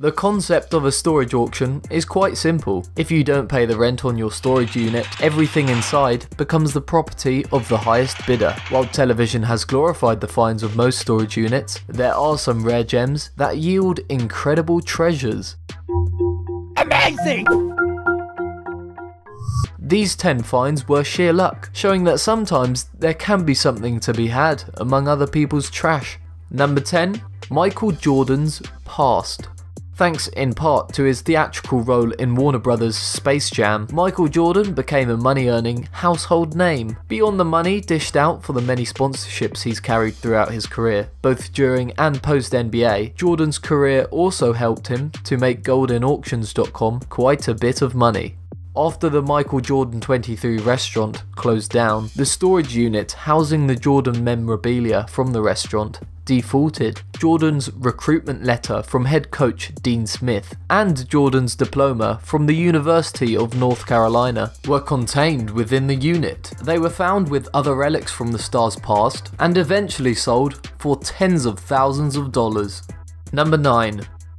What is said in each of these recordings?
The concept of a storage auction is quite simple. If you don't pay the rent on your storage unit, everything inside becomes the property of the highest bidder. While television has glorified the finds of most storage units, there are some rare gems that yield incredible treasures. Amazing! These 10 finds were sheer luck, showing that sometimes there can be something to be had among other people's trash. Number 10. Michael Jordan's past. Thanks in part to his theatrical role in Warner Bros.' Space Jam, Michael Jordan became a money-earning household name. Beyond the money dished out for the many sponsorships he's carried throughout his career, both during and post-NBA, Jordan's career also helped him to make GoldenAuctions.com quite a bit of money. After the Michael Jordan 23 restaurant closed down, the storage unit housing the Jordan memorabilia from the restaurant defaulted. Jordan's recruitment letter from head coach Dean Smith and Jordan's diploma from the University of North Carolina were contained within the unit. They were found with other relics from the star's past and eventually sold for tens of thousands of dollars. Number 9.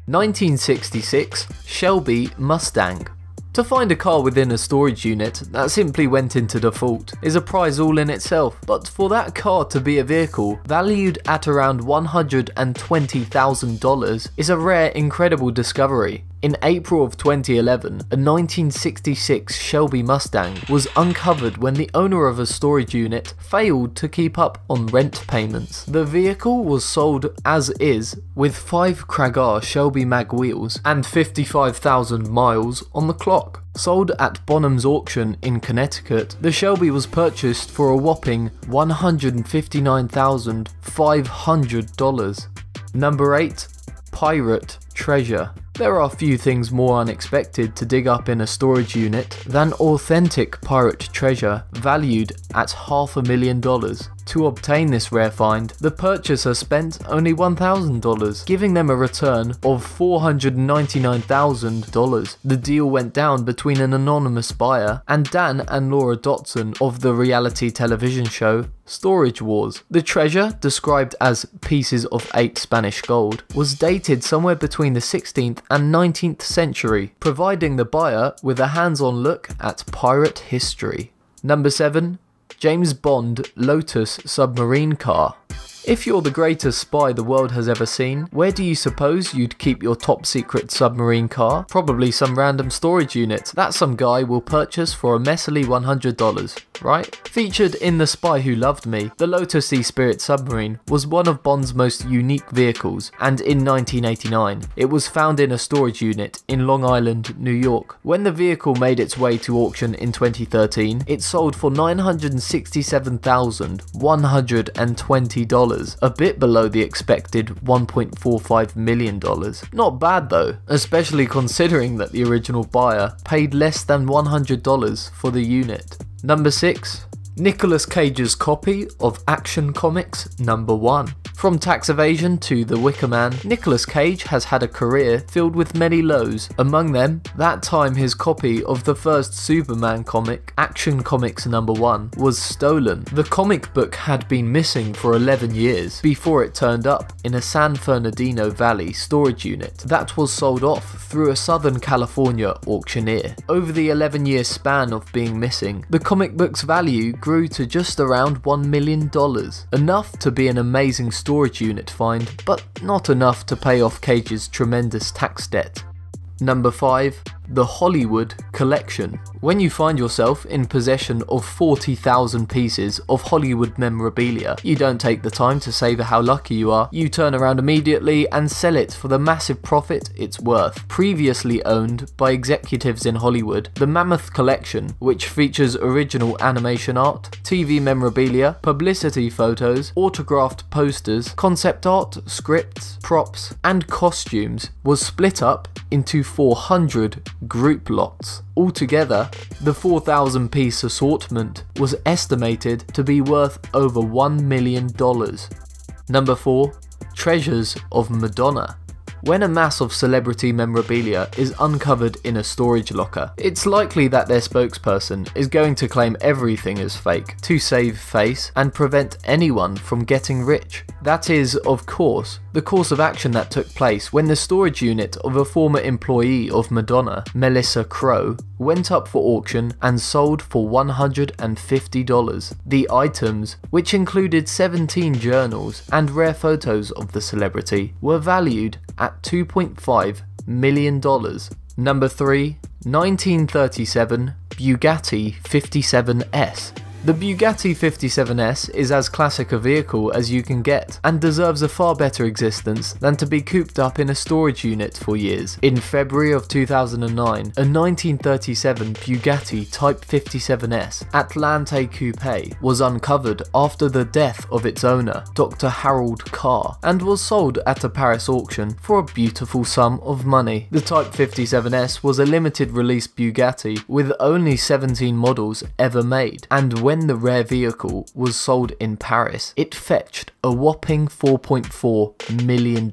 1966 Shelby Mustang. To find a car within a storage unit that simply went into default is a prize all in itself, but for that car to be a vehicle valued at around $120,000 is a rare, incredible discovery. In April of 2011, a 1966 Shelby Mustang was uncovered when the owner of a storage unit failed to keep up on rent payments. The vehicle was sold as is with 5 Kragar Shelby mag wheels and 55,000 miles on the clock. Sold at Bonham's auction in Connecticut, the Shelby was purchased for a whopping $159,500. Number 8. Pirate treasure. There are few things more unexpected to dig up in a storage unit than authentic pirate treasure valued at $500,000. To obtain this rare find, the purchaser spent only $1,000, giving them a return of $499,000. The deal went down between an anonymous buyer and Dan and Laura Dotson of the reality television show Storage Wars. The treasure, described as pieces of 8 Spanish gold, was dated somewhere between the 16th and 19th century, providing the buyer with a hands-on look at pirate history. Number 7. James Bond Lotus submarine car. If you're the greatest spy the world has ever seen, where do you suppose you'd keep your top secret submarine car? Probably some random storage unit that some guy will purchase for a messily $100, right? Featured in The Spy Who Loved Me, the Lotus Sea Spirit submarine was one of Bond's most unique vehicles, and in 1989, it was found in a storage unit in Long Island, New York. When the vehicle made its way to auction in 2013, it sold for $967,120. A bit below the expected $1.45 million. Not bad though, especially considering that the original buyer paid less than $100 for the unit. Number 6. Nicolas Cage's copy of Action Comics #1. From tax evasion to The Wicker Man, Nicolas Cage has had a career filled with many lows. Among them, that time his copy of the first Superman comic, Action Comics #1, was stolen. The comic book had been missing for 11 years before it turned up in a San Fernandino Valley storage unit that was sold off through a Southern California auctioneer. Over the 11-year span of being missing, the comic book's value grew to just around $1 million. Enough to be an amazing storage unit find, but not enough to pay off Cage's tremendous tax debt. Number 5. The Hollywood Collection. When you find yourself in possession of 40,000 pieces of Hollywood memorabilia, you don't take the time to savor how lucky you are. You turn around immediately and sell it for the massive profit it's worth. Previously owned by executives in Hollywood, the Mammoth Collection, which features original animation art, TV memorabilia, publicity photos, autographed posters, concept art, scripts, props, and costumes, was split up into 400 group lots. Altogether, the 4,000 piece assortment was estimated to be worth over $1 million. Number 4. Treasures of Madonna. When a mass of celebrity memorabilia is uncovered in a storage locker, it's likely that their spokesperson is going to claim everything is fake to save face and prevent anyone from getting rich. That is, of course, the course of action that took place when the storage unit of a former employee of Madonna, Melissa Crow, went up for auction and sold for $150. The items, which included 17 journals and rare photos of the celebrity, were valued at $2.5 million. Number 3. 1937 Bugatti 57S. The Bugatti 57S is as classic a vehicle as you can get, and deserves a far better existence than to be cooped up in a storage unit for years. In February of 2009, a 1937 Bugatti Type 57S Atlante Coupe was uncovered after the death of its owner, Dr. Harold Carr, and was sold at a Paris auction for a beautiful sum of money. The Type 57S was a limited release Bugatti with only 17 models ever made, and when the rare vehicle was sold in Paris, it fetched a whopping $4.4 million.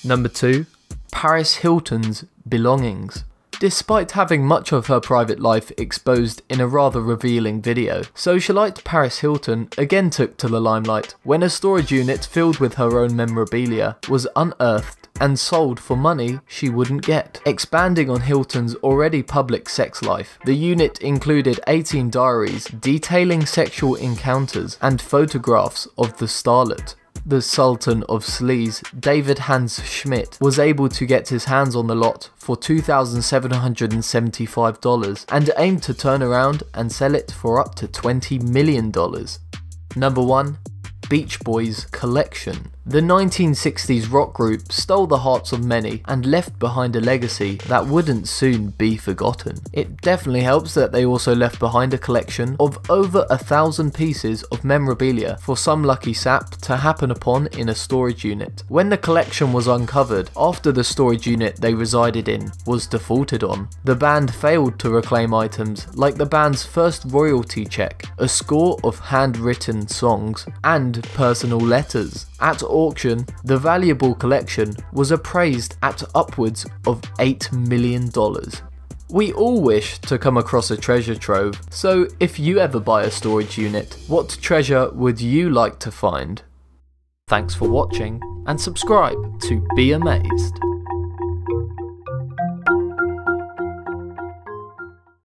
Number 2. Paris Hilton's belongings. Despite having much of her private life exposed in a rather revealing video, socialite Paris Hilton again took to the limelight when a storage unit filled with her own memorabilia was unearthed and sold for money she wouldn't get. Expanding on Hilton's already public sex life, the unit included 18 diaries detailing sexual encounters and photographs of the starlet. The Sultan of Sleaze, David Hans Schmidt, was able to get his hands on the lot for $2,775 and aimed to turn around and sell it for up to $20 million. Number 1. Beach Boys Collection. The 1960s rock group stole the hearts of many and left behind a legacy that wouldn't soon be forgotten. It definitely helps that they also left behind a collection of over 1,000 pieces of memorabilia for some lucky sap to happen upon in a storage unit. When the collection was uncovered after the storage unit they resided in was defaulted on, the band failed to reclaim items like the band's first royalty check, a score of handwritten songs, and personal letters. At auction, the valuable collection was appraised at upwards of $8 million. We all wish to come across a treasure trove, so if you ever buy a storage unit, what treasure would you like to find? Thanks for watching, and subscribe to be amazed.